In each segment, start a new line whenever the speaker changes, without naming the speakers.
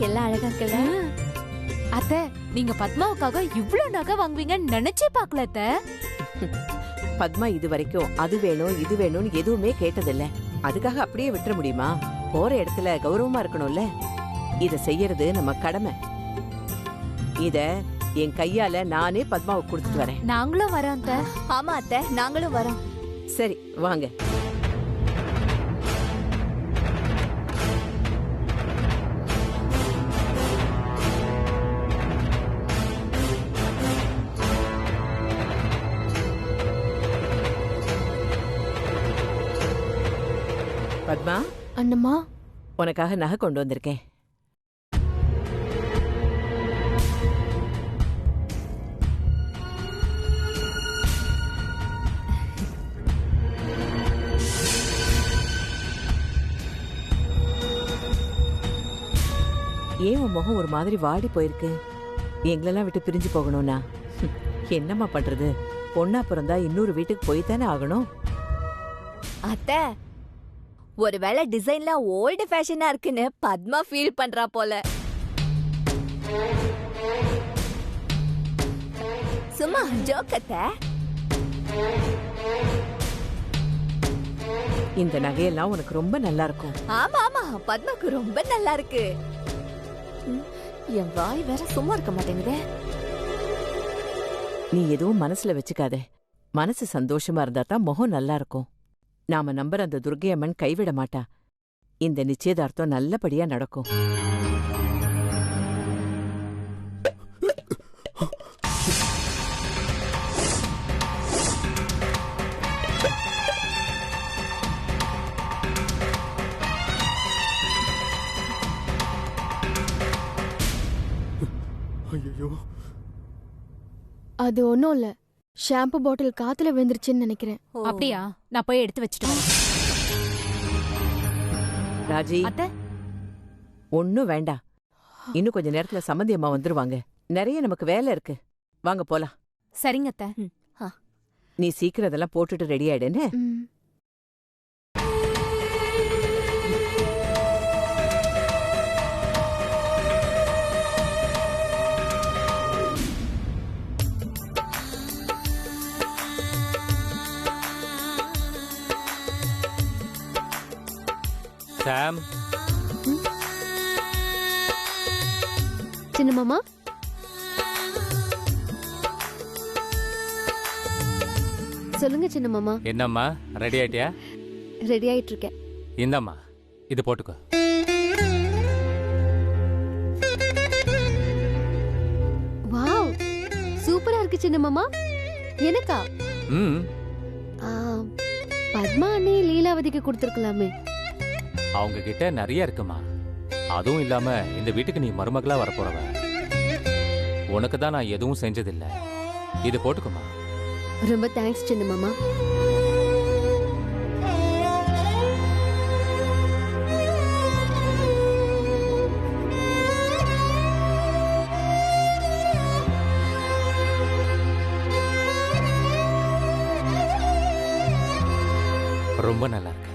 எல்லாம் அழகா இருக்குல்ல?
அத்தை, நீங்க பத்மாவுக்காக இவ்ளோ நகை வாங்குவீங்கன்னு நினைச்சே பாக்கல அத்தை.
பத்மா இது வரைக்கும் அது வேணும் இது வேணும்னு எதுவுமே கேட்டதில்ல. அதுக்காக அப்படியே விட்டுற முடியுமா? போற இடத்துல கௌரவமா இருக்கணும்ல. இத செய்யறது நம்ம கடமை. இத என் கையால நானே பத்மாவுக்கு கொடுத்துட்டு வரேன்.
நாங்களும் வரோம் அத்தை.
ஆமா அத்தை, நாங்களும் வரோம்.
சரி வாங்க. பத்மா,
அண்ணம்மா,
உனக்காக நகை கொண்டு வந்திருக்கேன். ஏன் உன் முகம் ஒரு மாதிரி வாடி போயிருக்கு? எங்களெல்லாம் விட்டு பிரிஞ்சு போகணும்னா என்னம்மா பண்றது? பொண்ணா பிறந்தா இன்னொரு வீட்டுக்கு போய் தானே ஆகணும்.
அத்தை, ஒருவேளை டிசைன்லாம் ஓல்டு ஃபேஷனா இருக்குன்னு பத்மா ஃபீல் பண்றா போல. சும்மா ஜோக் அத்தை.
இந்த நகையெல்லாம் உனக்கு ரொம்ப நல்லா இருக்கும்.
ஆமா ஆமா, பத்மாக்கு ரொம்ப நல்லா இருக்கு. என் வாய் வேற சும்மா இருக்க மாட்டேங்குதே.
நீ எதுவும் மனசுல வச்சுக்காதே. மனசு சந்தோஷமா இருந்தா தான் முகம் நல்லா இருக்கும். நாம நம்புற அந்த துர்க்கை அம்மன் கைவிட மாட்டா. இந்த நிச்சயதார்த்தம் நல்லபடியா நடக்கும்.
அது ஒண்ணும் இல்ல, ஷாம்பு பாட்டில் காத்துல விழுந்துருச்சுன்னு நினைக்கிறேன்.
அப்படியா? நான் போய் எடுத்து வச்சுட்டு வரேன்.
ராஜி,
அத்தை,
ஒண்ணும் வேண்டாம். இன்னும் கொஞ்ச நேரத்துல சம்மந்தி அம்மா வந்துருவாங்க. நிறைய நமக்கு வேலை இருக்கு. வாங்க போலாம்.
சரிங்க அத்தை.
நீ சீக்கிரம் அதெல்லாம் போட்டுட்டு ரெடி ஆயிடுன்னு.
ம்.
சாம்,
சின்ன மாமா, சொல்லுங்க சின்ன மாமா.
என்னம்மா ரெடி ஆயிட்டியா?
ரெடி ஆயிட்டு இருக்கேன்.
இந்தம்மா இது போட்டுக்கோ.
வாவ், சூப்பரா இருக்கு சின்ன மாமா. எனக்கா?
ம்,
ஆ, பத்மா அண்ணி லீலாவதிக்கு கொடுத்துருக்கலாமே.
அவங்க கிட்ட நிறைய இருக்குமா. அதுவும் இல்லாம இந்த வீட்டுக்கு நீ மருமகளா வரப்போறவ. உனக்கு தான் நான் எதுவும் செஞ்சதில்ல. இது போட்டுக்குமா.
ரொம்ப தேங்க்ஸ் சின்ன மாமா.
ரொம்ப நல்லா இருக்கு.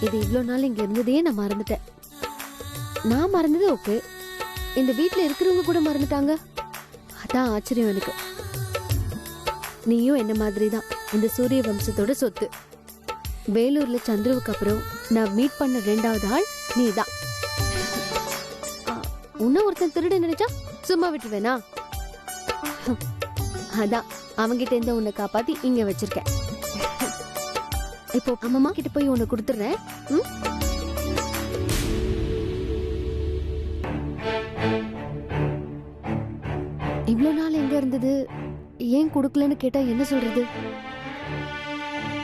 இது இவ்ளோ நாள் இங்க இருந்ததே நான் மறந்துட்டேன். நான் மறந்தது ஓகே, இந்த வீட்ல இருக்கிறவங்க கூட மறந்துட்டாங்க. அதான் ஆச்சரியம் எனக்கு. நீயும் என்ன மாதிரி தான் இந்த சூரிய வம்சத்தோட சொத்து. வேலூர்ல சந்துருவுக்கு அப்புறம் நான் மீட் பண்ண 2வது ஆள் நீ தான். உன்ன ஒருத்தன் திருட நினைச்சா சும்மா விட்டுருவேனா? அதான் அவங்கிட்ட இருந்து உன்னை காப்பாத்தி இங்க வச்சிருக்கேன். இப்போ அம்மா கிட்ட போய் உன்னை கொடுத்துறேன். இவ்வளவு நாள் எங்க இருந்தது, ஏன் கொடுக்கலன்னு கேட்டா என்ன சொல்றது?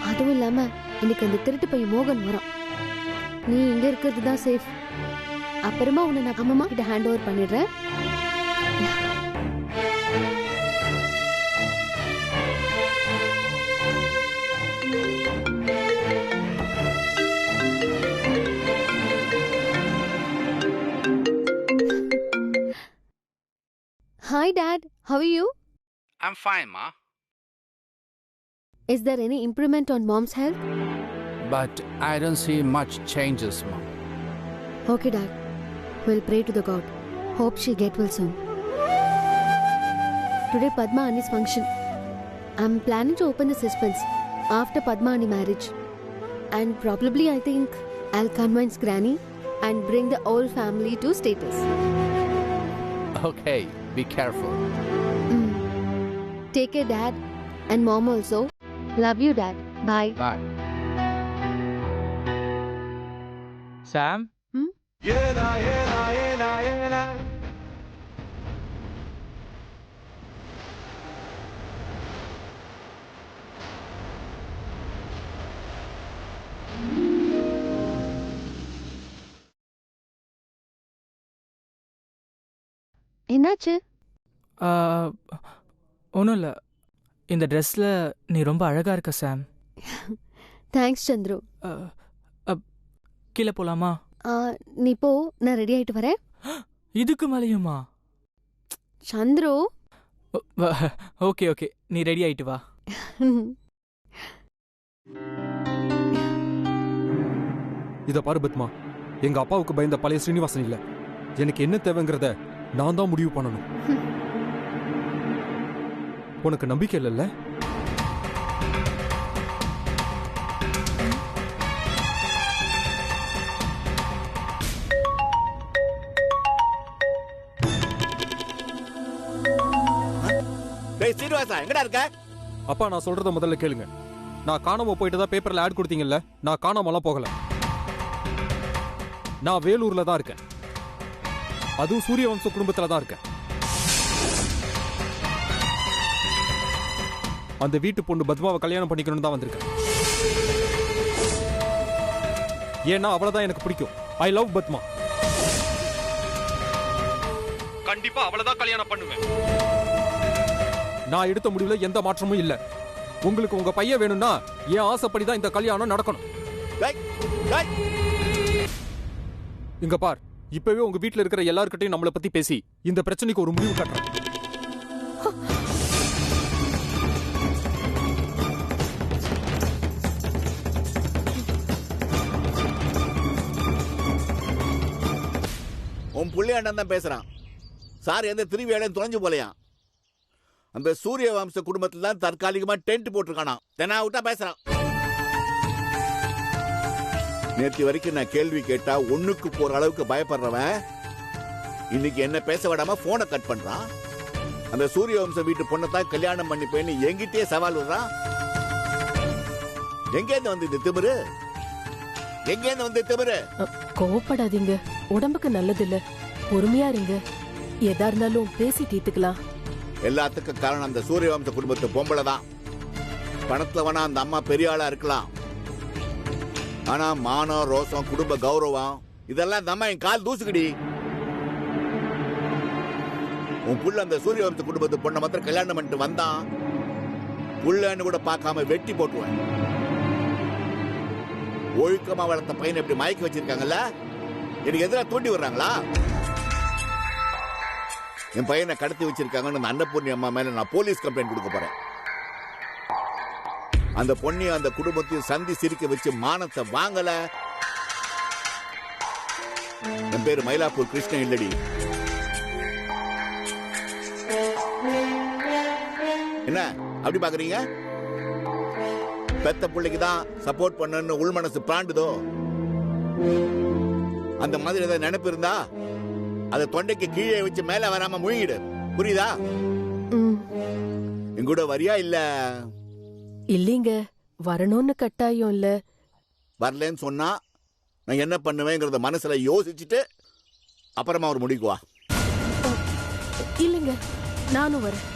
அதுவும் இல்லாம இன்னைக்கு அந்த திருட்டு பையன் மோகன் வரான். நீ இங்க இருக்கிறது தான் சேஃப். அப்புறமா உன்னை நான் அம்மா கிட்ட ஹேண்ட் ஓவர் பண்ணிடுறேன். Hi Dad, how are you?
I'm fine, Ma.
Is there any improvement on Mom's health?
But I don't see much changes, Ma.
Okay Dad, we'll pray to the God. Hope she'll get well soon. Today Padma Anni's function. I'm planning to open the suspense after Padma Anni marriage. And probably I think I'll convince Granny and bring the whole family to status.
Okay, be careful.
Take care Dad and Mom also. Love you Dad. Bye.
Bye.
Sam?
என்னாச்சு?
ஒன்றும் இல்லை, இந்த ட்ரெஸ்ஸில் நீ ரொம்ப அழகாக இருக்க சாம்.
Thanks Chandru.
கீழே போகலாமா?
நீ போ, நான் ரெடி ஆயிட்டு வரேன்.
இதுக்கு மேலேயுமா?
சந்துரு.
ஓகே ஓகே, நீ ரெடி ஆயிட்டு வா.
இத பாரு பத்மா, எங்க அப்பாவுக்கு பயந்த பழைய ஸ்ரீனிவாசன் இல்ல. எனக்கு என்ன தேவைங்கிறத நான் தான் முடிவு பண்ணணும். உனக்கு நம்பிக்கை இல்லைல்ல? அப்பா, நான் சொல்றத முதல்ல கேளுங்க. நான் காணாம போயிட்டு தான் பேப்பர்ல ஆட் கொடுத்தீங்கல்ல, நான் காணாமலாம் போகல. நான் வேலூர்ல தான் இருக்கேன். அதுவும் சூரியவம்ச குடும்பத்துல தான் இருக்கேன். அந்த வீட்டு பொண்ணு பத்மாவை கல்யாணம் பண்ணிக்கணும்னு தான் வந்திருக்கேன். ஏன்னா அவளதான் எனக்கு பிடிக்கும். I love Padma. கண்டிப்பா அவளதான் கல்யாணம் பண்ணுவேன். நான் எடுத்த முடிவுல எந்த மாற்றமும் இல்ல. உங்களுக்கு உங்க பையன் வேணும்னா என் ஆசைப்படிதான் இந்த கல்யாணம் நடக்கணும். இங்க பார், இப்பவே உங்க வீட்டுல இருக்கிற எல்லார்கிட்டையும் நம்மளை பத்தி பேசி இந்த பிரச்சனைக்கு ஒரு முடிவு கட்டுறேன்.
உன் புள்ளையாண்டன் தான் பேசுறான். சார் எந்த திருவிழாலையும் தொலைஞ்சு போலையா? அந்த சூரிய வம்ச குடும்பத்துல தான் தற்காலிகமா டென்ட் போட்டிருக்கானா. தெனாவுட்டா பேசுறான். நேற்று வரைக்கும் நான் கேள்வி கேட்டா ஒண்ணுக்கு போற அளவுக்கு பயப்படுறவன் இன்னைக்கு என்ன பேச விடாம போனை கட் பண்றான். அந்த சூரிய வம்ச வீட்டு பொண்ணை தான் கல்யாணம் பண்ணிப்பேன்னு எங்கிட்டே சவால் விடுறான். எங்கேருந்து வந்து இந்த திமிரு? எங்கேருந்து வந்து திமிரு?
கோவப்படாதீங்க, உடம்புக்கு நல்லது இல்ல. பொறுமையா இருங்க, எதா இருந்தாலும் பேசி தீர்த்துக்கலாம்.
எல்லாத்துக்கும் காரணம் அந்த சூரிய வம்ச குடும்பத்து பொம்பளை தான். பணத்துல வேணா அந்த அம்மா பெரிய ஆளா இருக்கலாம், ஆனா மானம், ரோசம், குடும்ப கௌரவம் இதெல்லாம் அந்த அம்மா என் கால் தூசுக்கடி. உன் புள்ள அந்த சூரிய வம்ச குடும்பத்து பொண்ணை மாத்திரம் கல்யாணம் பண்ணிட்டு வந்தான், புள்ளன்னு கூட பார்க்காம வெட்டி போட்டுவேன். ஒழுக்கமா வளர்த்த பையனை இப்படி மயக்கி வச்சிருக்காங்கல்ல, எனக்கு எதிராக தூண்டி வர்றாங்களா? என் பையனை கடத்தி வச்சிருக்காங்கன்னு அந்த அன்னபூர்ணி அம்மா மேல நான் போலீஸ் கம்ப்ளைண்ட் கொடுக்க போறேன். அந்த பொண்ணையும் அந்த குடும்பத்தையும் சந்தி சிரிக்க வச்சு மானத்தை வாங்கல. என் பேரு மயிலாப்பூர் கிருஷ்ணன் இல்லடி. என்ன அப்படி பாக்குறீங்க? பெத்த பிள்ளைக்கு தான் சப்போர்ட் பண்ணு உள் மனசு பிராண்டுதோ? அந்த மாதிரி ஏதாவது நினைப்பு இருந்தா அதை தொண்டைக்கு கீழே வச்சு மேல வராம முழுங்கிடு. புரியுதா? எங்கூட வரியா இல்ல?
இல்லீங்க, வரணும்னு கட்டாயம் இல்ல.
வரலன்னு சொன்னா நான் என்ன பண்ணுவேங்கிறத மனசுல யோசிச்சுட்டு அப்புறமா ஒரு முடிக்குவா.
இல்லைங்க, நானும் வரேன்.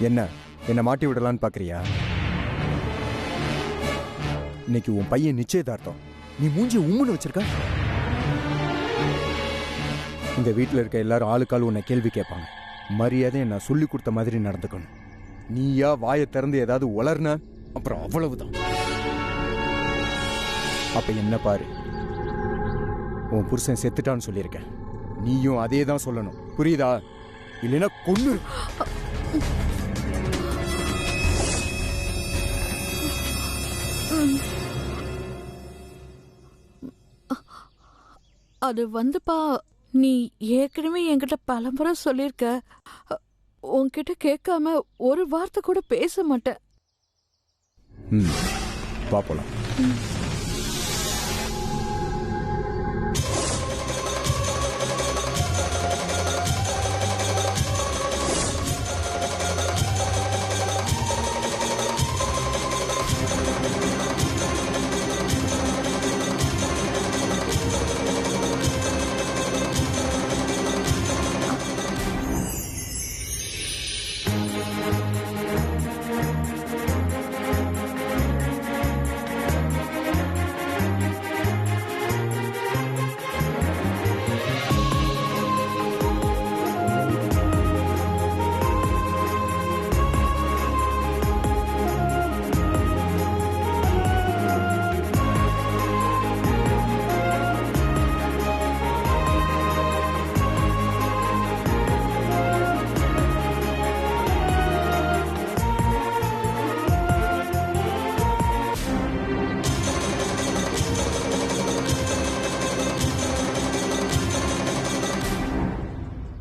என்ன மாட்டி விடலான்னு பாக்குறியா? இன்னைக்கு உன் பையன் நிச்சயதார்த்தம், நீ மூஞ்சி உம்முன்னு வச்சிருக்க. இந்த வீட்டில் இருக்க எல்லாரும் ஆளுக்கால் உன்னை கேள்வி கேட்பாங்க. மரியாதை நான் சொல்லி கொடுத்த மாதிரி நடந்துக்கணும். நீயா வாயை திறந்து ஏதாவது உளர்ன அப்புறம் அவ்வளவுதான். அப்ப என்ன பாரு, உன் புருஷன் செத்துட்டான்னு சொல்லியிருக்கேன், நீயும் அதே தான் சொல்லணும், புரியுதா? இல்லைன்னா கொன்னு.
அது வந்துப்பா, நீ ஏற்கனவே என்கிட்ட பலமுறை சொல்லியிருக்க. உன்கிட்ட கேட்காம ஒரு வார்த்தை கூட பேச மாட்டேன்.
பாப்பலாம்.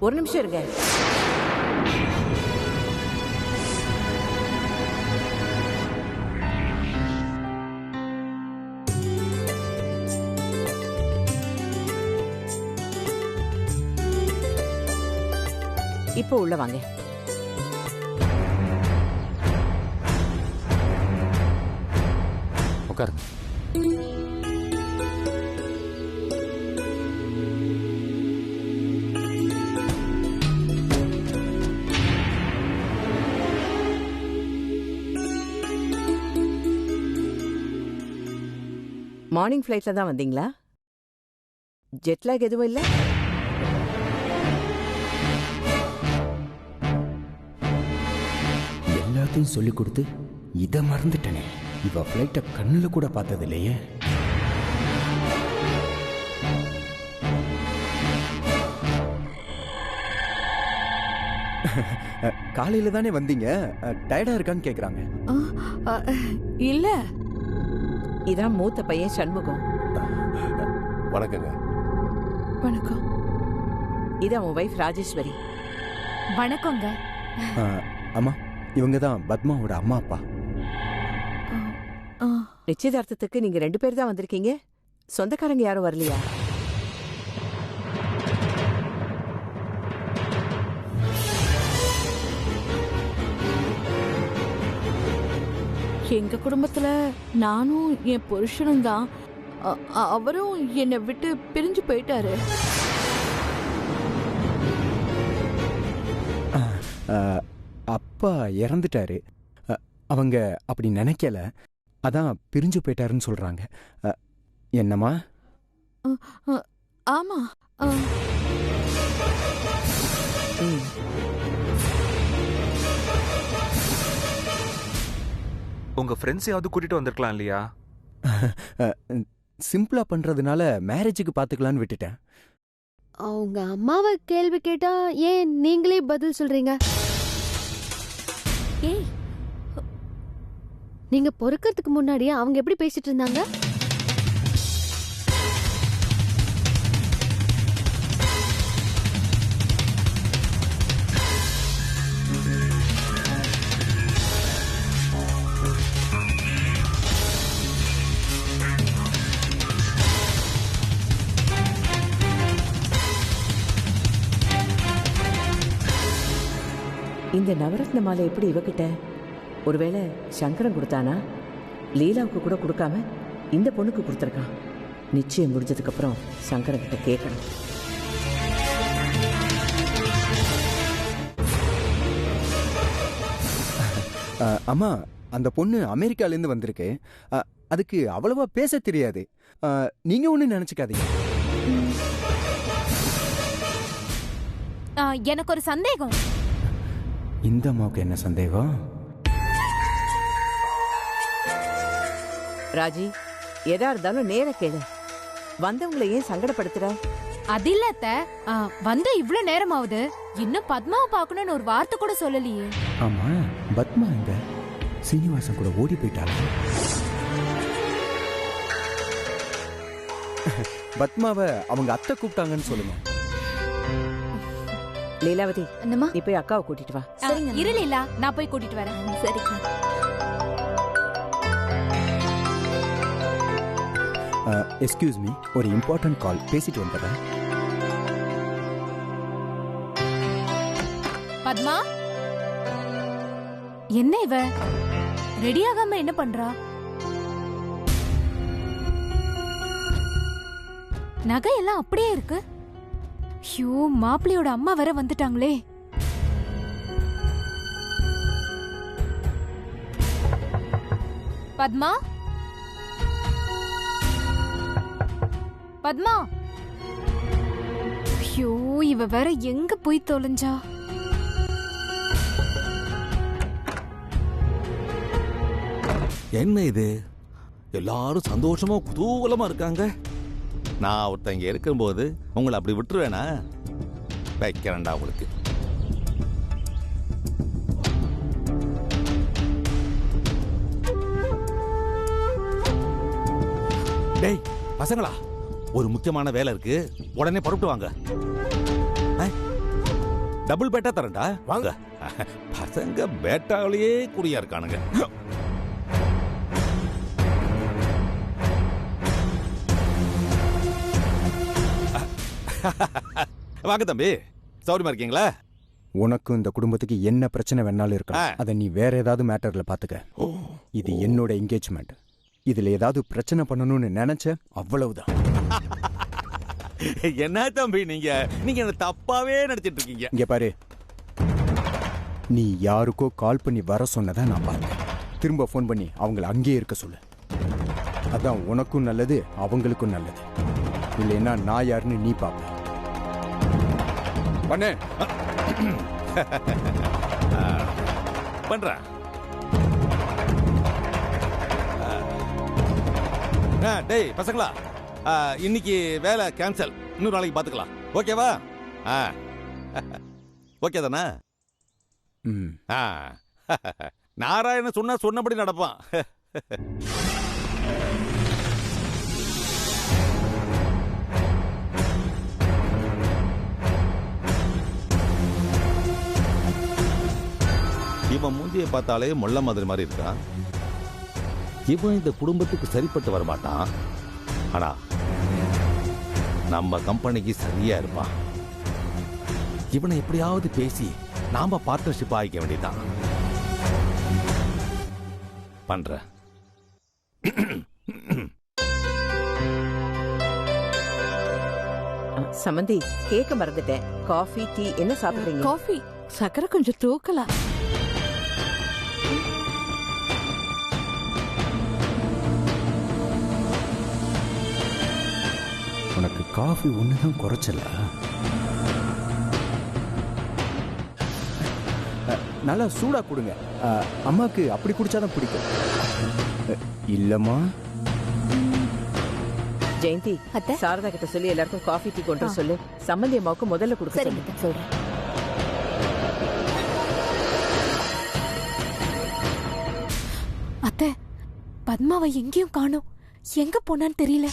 ஒரு நிமிஷம் இருங்க. இப்போ உள்ள வாங்க.
உட்காருங்க.
மார்னிங் ஃப்ளைட்ல தான் வந்தீங்களா? ஜெட்லாக் எதுவும் இல்லை?
எல்லாத்தையும் சொல்லி கொடுத்து இதை மறந்துட்டனே. இவ ஃப்ளைட்டை கண்ணில் கூட பார்த்தது இல்லையே. காலையில தானே வந்தீங்க, டயர்டா இருக்கான்னு கேக்குறாங்க.
இல்ல,
இதான் மூத்த பையன் சண்முகம்.
வணக்கங்க.
வணக்கம்.
இதான் உன் வைஃப் ராஜேஸ்வரி.
வணக்கங்க.
அம்மா, இவங்க தான் பத்மாவோட அம்மா அப்பா.
நிச்சயதார்த்தத்துக்கு நீங்க 2 பேர் தான் வந்திருக்கீங்க, சொந்தக்காரங்க யாரும் வரலையா?
எங்க குடும்பத்துல நானும் என் புருஷனும் தான். அவரும் என்னை விட்டு பிரிஞ்சு போயிட்டாரு.
அப்பா இறந்துட்டாரு. அவங்க அப்படி நினைக்கல, அதான் பிரிஞ்சு போயிட்டாருன்னு சொல்றாங்க. என்னம்மா?
ஆமா.
உங்க ஃப்ரெண்ட்ஸையாவது கூட்டிட்டு வந்திருக்கலாம் இல்லையா?
சிம்பிளா பண்றதுனால மேரேஜுக்கு பாத்துக்கலான்னு விட்டுட்டேன்.
அவங்க அம்மாவை கேள்வி கேட்டா ஏன் நீங்களே பதில் சொல்றீங்க? ஏய், நீங்க பொறுக்கிறதுக்கு முன்னாடியே அவங்க எப்படி பேசிட்டு இருந்தாங்க?
இந்த நவரத்ன மாலை எப்படி இவகிட்ட? ஒருவேளை சங்கரன் கொடுத்தானா? லீலாவுக்கு கூட கொடுக்காம இந்த பொண்ணுக்கு கொடுத்துருக்கான். நிச்சயம் முடிஞ்சதுக்கு அப்புறம் சங்கரன் கிட்ட கேட்கணும்.
அம்மா அந்த பொண்ணு அமெரிக்காலேருந்து வந்திருக்கு. அதுக்கு அவ்வளவா பேச தெரியாது. நீங்க ஒண்ணு நினைச்சுக்காதீங்க.
எனக்கு ஒரு சந்தேகம்.
இந்த அம்மாவுக்கு என்ன சந்தேகம்?
ராஜி, எதா இருந்தாலும் நேர கேளு. வந்தவங்களை ஏன் சங்கடப்படுத்துற?
அது இல்ல அத்தை, வந்து இவ்ளோ நேரம் ஆகுது, இன்னும் பத்மாவை பார்க்கணும்னு ஒரு வார்த்தை கூட சொல்லலையே.
ஆமா, பத்மா எங்க? சீனிவாசன் கூட ஓடி போயிட்டாளா? பத்மாவை அவங்க அத்தை கூப்பிட்டாங்கன்னு சொல்லுங்க.
லீலாவதி,
என்னம்மா?
நீ போய் அக்காவை கூட்டிட்டு வா.
இரு லீலா, நான் போய் கூட்டிட்டு வரேன்.
சரிக்கா.
எக்ஸ்கியூஸ் மீ, ஒரு இம்பார்ட்டன்ட் கால், பேசிட்டு வந்துடுறேன்.
பத்மா, என்ன இவ ரெடி ஆகாம என்ன பண்றா? நகை எல்லாம் அப்படியே இருக்கு. ஐயோ, மாப்பிள்ளையோட அம்மா வேற வந்துட்டாங்களே. பத்மா, பத்மா, ஐயோ, இவ வேற எங்க போய் தொலைஞ்சா?
என்ன இது, எல்லாரும் சந்தோஷமா குதூகலமா இருக்காங்க. நான் ஒருத்தங்க இருக்கும்போது உங்களை அப்படி விட்டுருவேனா? வைக்கிறேன்டா உங்களுக்கு. டேய் பசங்களா, ஒரு முக்கியமான வேலை இருக்கு, உடனே புறப்பட்டு வாங்க. டபுள் பேட்டா தரேன்டா, வாங்க. பசங்க பேட்டாவிலேயே குறியா இருக்கானுங்க. வாங்க தம்பி, சௌரியமா இருக்கீங்களா?
உனக்கும் இந்த குடும்பத்துக்கு என்ன பிரச்சனை வேணாலும் இருக்கலாம், அதை நீ வேற ஏதாவது மேட்டர்ல பாத்துக்க. இது என்னோட என்கேஜ்மெண்ட். இதுல ஏதாவது பிரச்சனை பண்ணணும்னு நினைச்ச அவ்வளவுதான்.
என்ன தம்பி நீங்க என்ன தப்பாவே நடிச்சிட்டு இருக்கீங்க.
இங்க பாரு, நீ யாருக்கோ கால் பண்ணி வர சொன்னதை நான் பார்த்தேன். திரும்ப போன் பண்ணி அவங்களை அங்கேயே இருக்க சொல்லு. அதான் உனக்கும் நல்லது, அவங்களுக்கும் நல்லது. இல்லைன்னா நான் யாருன்னு நீ பாப்ப.
பண்ணு
பண்ற. டேய் பசங்களா, இன்னைக்கு வேலை கேன்சல், இன்னொரு நாளைக்கு பாத்துக்கலாம். ஓகேவா? ஓகே தானே? நாராயண சொன்னபடி நடப்பான். இவன் மூஞ்சியை பார்த்தாலே முள்ள மாதிரி மாதிரி இருக்கான். இவன் இந்த குடும்பத்துக்கு சரிப்பட்டு வரமாட்டான். ஆனா நம்ம கம்பெனிக்கு சரியா இருப்பான். இவனை எப்படியாவது பேசி நாம பார்ட்னர்ஷிப் ஆகிக்க வேண்டியதான். பண்ற.
சமந்தி, கேட்க மறந்துட்டேன். காஃபி, டீ என்ன சாப்பிடுறீங்க?
காஃபி, சக்கரை கொஞ்சம் தூக்கலாம்.
உனக்கு காஃபி ஒண்ணுதான் குறைச்சல. நல்லா சூடா கொடுங்க. அம்மாக்கு அப்படி குடிச்சாதான் பிடிக்கும். இல்லம்மா
ஜெயந்தி, சாரதா கிட்ட சொல்லி எல்லாருக்கும் காஃபி டீ கொண்டு சொல்லு. சம்பந்தி அம்மாவுக்கு முதல்ல கொடுக்க சொல்றேன்.
அத்தை, பத்மாவை எங்கேயும் காணோம். எங்க போனான்னு தெரியல.